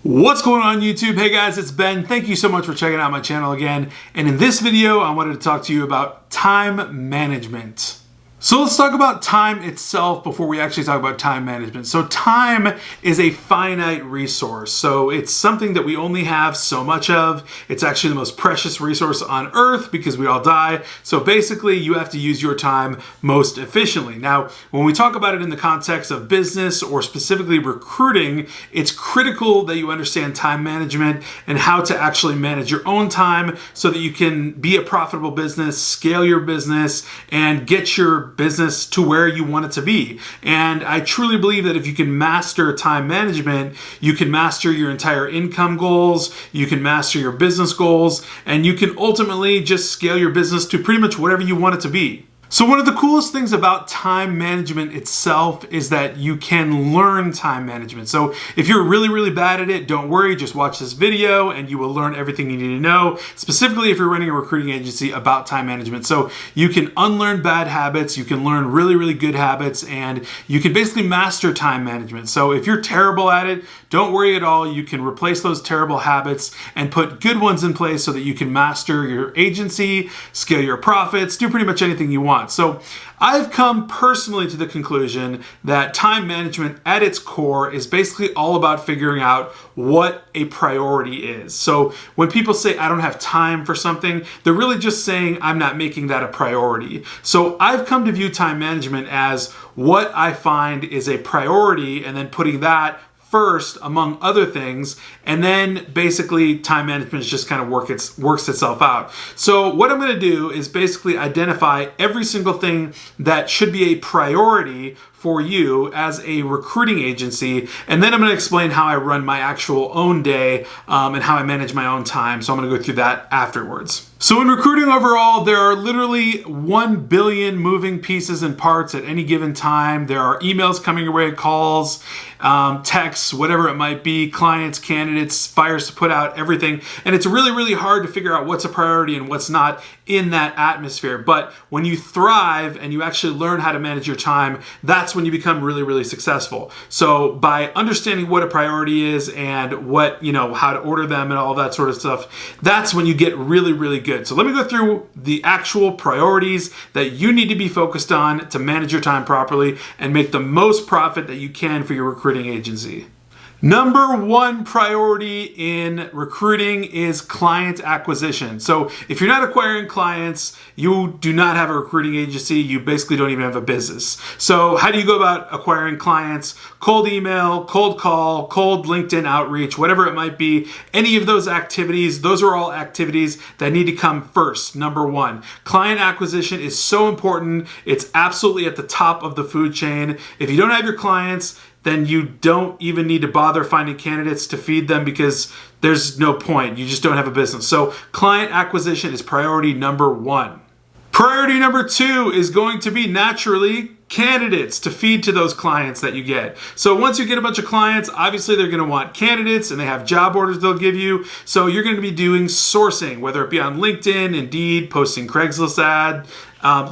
What's going on YouTube? Hey guys, it's Ben. Thank you so much for checking out my channel again. And in this video, I wanted to talk to you about time management. So let's talk about time itself before we actually talk about time management. So time is a finite resource. So it's something that we only have so much of. It's actually the most precious resource on earth because we all die. So basically you have to use your time most efficiently. Now, when we talk about it in the context of business or specifically recruiting, it's critical that you understand time management and how to actually manage your own time so that you can be a profitable business, scale your business, and get your business to where you want it to be. And I truly believe that if you can master time management, you can master your entire income goals, you can master your business goals, and you can ultimately just scale your business to pretty much whatever you want it to be. So one of the coolest things about time management itself is that you can learn time management. So if you're really bad at it, don't worry, just watch this video and you will learn everything you need to know, specifically if you're running a recruiting agency about time management. So you can unlearn bad habits, you can learn really good habits, and you can basically master time management. So if you're terrible at it, don't worry at all. You can replace those terrible habits and put good ones in place so that you can master your agency, scale your profits, do pretty much anything you want. So I've come personally to the conclusion that time management at its core is basically all about figuring out what a priority is. So when people say I don't have time for something, they're really just saying I'm not making that a priority. So I've come to view time management as what I find is a priority and then putting that first among other things, and then basically time management is just kind of works itself out. So what I'm going to do is basically identify every single thing that should be a priority for you as a recruiting agency, and then I'm going to explain how I run my actual own day and how I manage my own time. So I'm going to go through that afterwards. So in recruiting overall, there are literally 1 billion moving pieces and parts at any given time. There are emails coming your way, calls, texts, whatever it might be, clients, candidates, fires to put out, everything. And it's really hard to figure out what's a priority and what's not in that atmosphere. But when you thrive and you actually learn how to manage your time, that's when you become really successful. So by understanding what a priority is and what, how to order them and all that sort of stuff, that's when you get really good. So let me go through the actual priorities that you need to be focused on to manage your time properly and make the most profit that you can for your recruiting agency. Number one priority in recruiting is client acquisition. So if you're not acquiring clients, you do not have a recruiting agency. You basically don't even have a business. So how do you go about acquiring clients? Cold email, cold call, cold LinkedIn outreach, whatever it might be. Any of those activities, those are all activities that need to come first. Number one, client acquisition is so important. It's absolutely at the top of the food chain. If you don't have your clients, then you don't even need to bother finding candidates to feed them because there's no point. You just don't have a business. So client acquisition is priority number one. Priority number two is going to be naturally candidates to feed to those clients that you get. So once you get a bunch of clients, obviously they're going to want candidates and they have job orders they'll give you. So you're going to be doing sourcing, whether it be on LinkedIn, Indeed, posting Craigslist ad,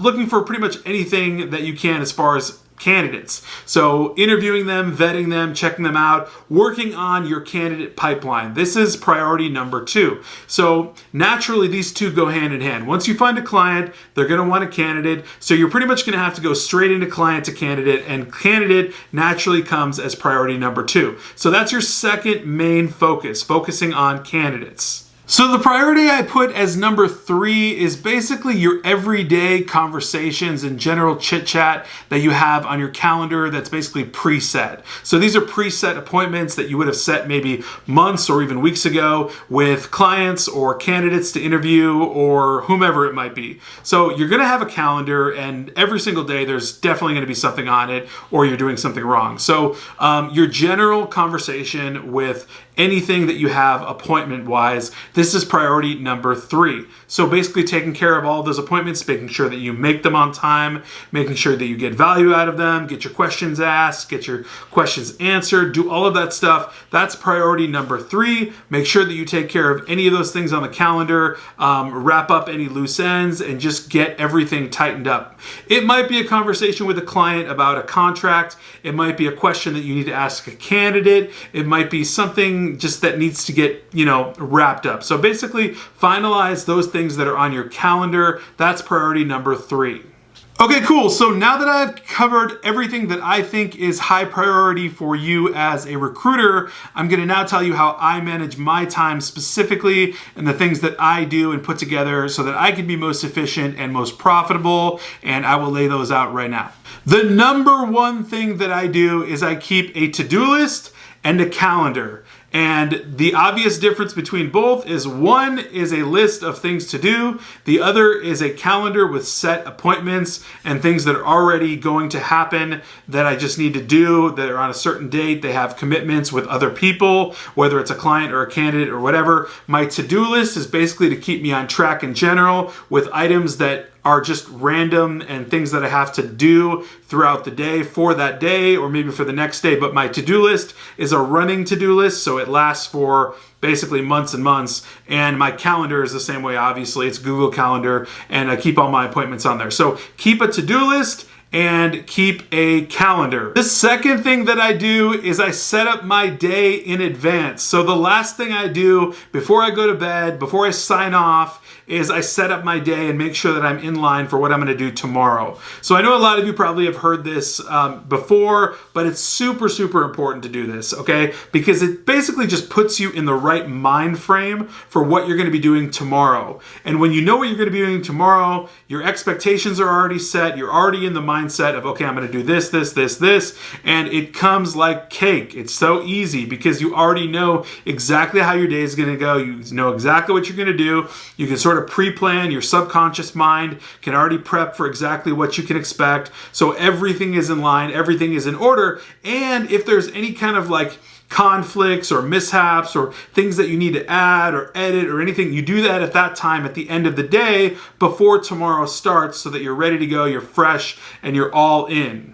looking for pretty much anything that you can as far as candidates. So interviewing them, vetting them, checking them out, working on your candidate pipeline. This is priority number two. So naturally these two go hand in hand. Once you find a client, they're going to want a candidate. So you're pretty much going to have to go straight into client to candidate, and candidate naturally comes as priority number two. So that's your second main focus, focusing on candidates. So the priority I put as number three is basically your everyday conversations and general chit chat that you have on your calendar that's basically preset. So these are preset appointments that you would have set maybe months or even weeks ago with clients or candidates to interview or whomever it might be. So you're going to have a calendar, and every single day there's definitely going to be something on it or you're doing something wrong. So your general conversation with anything that you have appointment-wise, This is priority number 3. So basically taking care of all those appointments, making sure that you make them on time, making sure that you get value out of them, get your questions asked, get your questions answered, do all of that stuff. That's priority number 3. Make sure that you take care of any of those things on the calendar, wrap up any loose ends, and just get everything tightened up. It might be a conversation with a client about a contract. It might be a question that you need to ask a candidate. It might be something just that needs to get, wrapped up. So basically finalize those things that are on your calendar. That's priority number 3. Okay, cool. So now that I've covered everything that I think is high priority for you as a recruiter, I'm going to now tell you how I manage my time specifically and the things that I do and put together so that I can be most efficient and most profitable. And I will lay those out right now. The number one thing that I do is I keep a to-do list and a calendar. And the obvious difference between both is one is a list of things to do. The other is a calendar with set appointments and things that are already going to happen that I just need to do, that are on a certain date. They have commitments with other people, whether it's a client or a candidate or whatever. My to-do list is basically to keep me on track in general with items that are just random and things that I have to do throughout the day for that day or maybe for the next day. But my to-do list is a running to-do list, so it lasts for basically months and months. And my calendar is the same way, obviously. It's Google Calendar, and I keep all my appointments on there. So keep a to-do list and keep a calendar. The second thing that I do is I set up my day in advance. So the last thing I do before I go to bed, before I sign off, is I set up my day and make sure that I'm in line for what I'm going to do tomorrow. So I know a lot of you probably have heard this before, but it's super, super important to do this, okay? Because it basically just puts you in the right mind frame for what you're going to be doing tomorrow. And when you know what you're going to be doing tomorrow, your expectations are already set. You're already in the mindset of, okay, I'm going to do this, this, this, this, and it comes like cake. It's so easy because you already know exactly how your day is going to go. You know exactly what you're going to do. You can sort of pre-plan. Your subconscious mind can already prep for exactly what you can expect. So everything is in line, everything is in order. And if there's any kind of like conflicts or mishaps or things that you need to add or edit or anything, you do that at that time at the end of the day before tomorrow starts so that you're ready to go, you're fresh, and you're all in.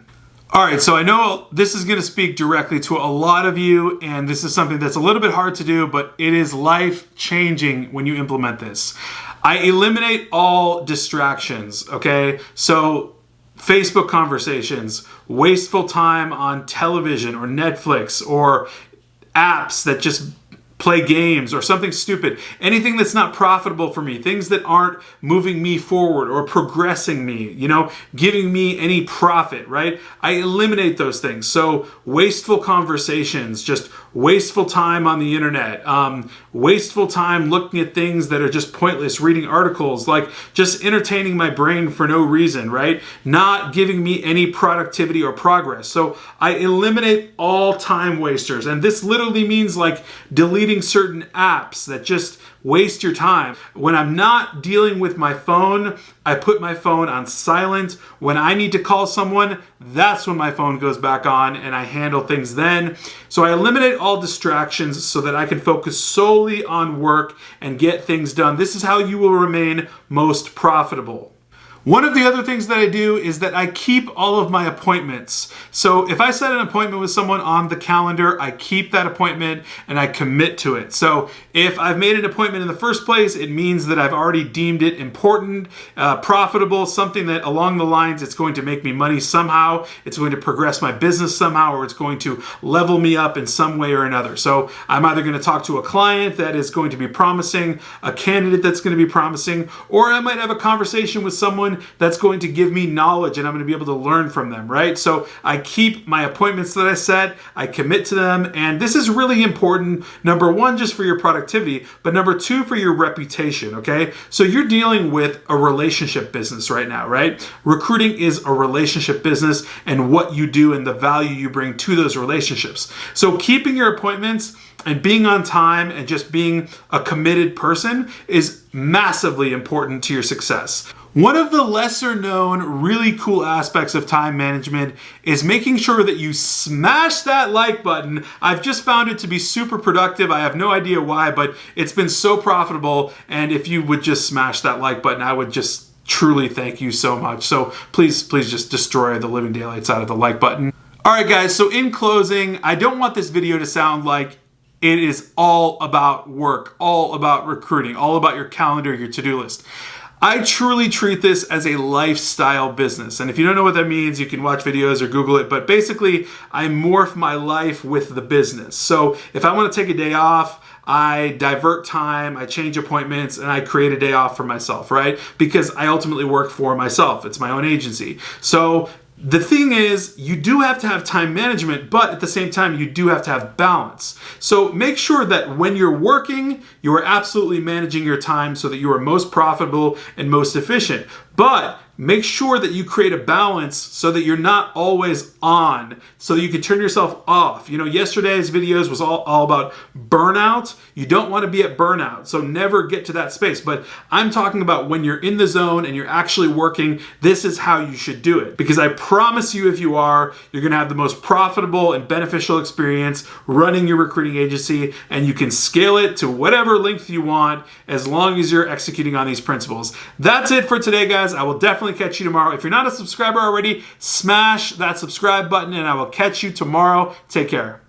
All right, so I know this is going to speak directly to a lot of you, and this is something that's a little bit hard to do, but it is life-changing when you implement this. I eliminate all distractions, okay? So Facebook conversations, wasteful time on television or Netflix or apps that just play games or something stupid, anything that's not profitable for me, things that aren't moving me forward or progressing me, giving me any profit, right? I eliminate those things. So wasteful conversations, just wasteful time on the internet, wasteful time looking at things that are just pointless, reading articles, like just entertaining my brain for no reason, right? Not giving me any productivity or progress. So I eliminate all time wasters. And this literally means like deleting certain apps that just waste your time. When I'm not dealing with my phone, I put my phone on silent. When I need to call someone, that's when my phone goes back on and I handle things then. So I eliminate all distractions so that I can focus solely on work and get things done. This is how you will remain most profitable. One of the other things that I do is that I keep all of my appointments. So if I set an appointment with someone on the calendar, I keep that appointment and I commit to it. So if I've made an appointment in the first place, it means that I've already deemed it important, profitable, something that along the lines it's going to make me money somehow, it's going to progress my business somehow, or it's going to level me up in some way or another. So I'm either going to talk to a client that is going to be promising, a candidate that's going to be promising, or I might have a conversation with someone that's going to give me knowledge and I'm going to be able to learn from them, right? So I keep my appointments that I set, I commit to them, and this is really important, number one, just for your productivity, but number two, for your reputation, okay? So you're dealing with a relationship business right now, right? Recruiting is a relationship business and what you do and the value you bring to those relationships. So keeping your appointments and being on time and just being a committed person is massively important to your success. One of the lesser known, really cool aspects of time management is making sure that you smash that like button. I've just found it to be super productive. I have no idea why, but it's been so profitable. And if you would just smash that like button, I would just truly thank you so much. So please just destroy the living daylights out of the like button. All right, guys, so in closing, I don't want this video to sound like it is all about work, all about recruiting, all about your calendar, your to-do list. I truly treat this as a lifestyle business. And if you don't know what that means, you can watch videos or Google it. But basically, I morph my life with the business. So if I want to take a day off, I divert time, I change appointments, and I create a day off for myself, right? Because I ultimately work for myself. It's my own agency. So the thing is, you do have to have time management, but at the same time, you do have to have balance. So make sure that when you're working, you are absolutely managing your time so that you are most profitable and most efficient. But make sure that you create a balance so that you're not always on, so that you can turn yourself off. You know, yesterday's videos was all about burnout. You don't want to be at burnout, so never get to that space. But I'm talking about when you're in the zone and you're actually working, this is how you should do it. Because I promise you, if you are, you're going to have the most profitable and beneficial experience running your recruiting agency, and you can scale it to whatever length you want as long as you're executing on these principles. That's it for today, guys. I will definitely catch you tomorrow. If you're not a subscriber already, smash that subscribe button and I will catch you tomorrow. Take care.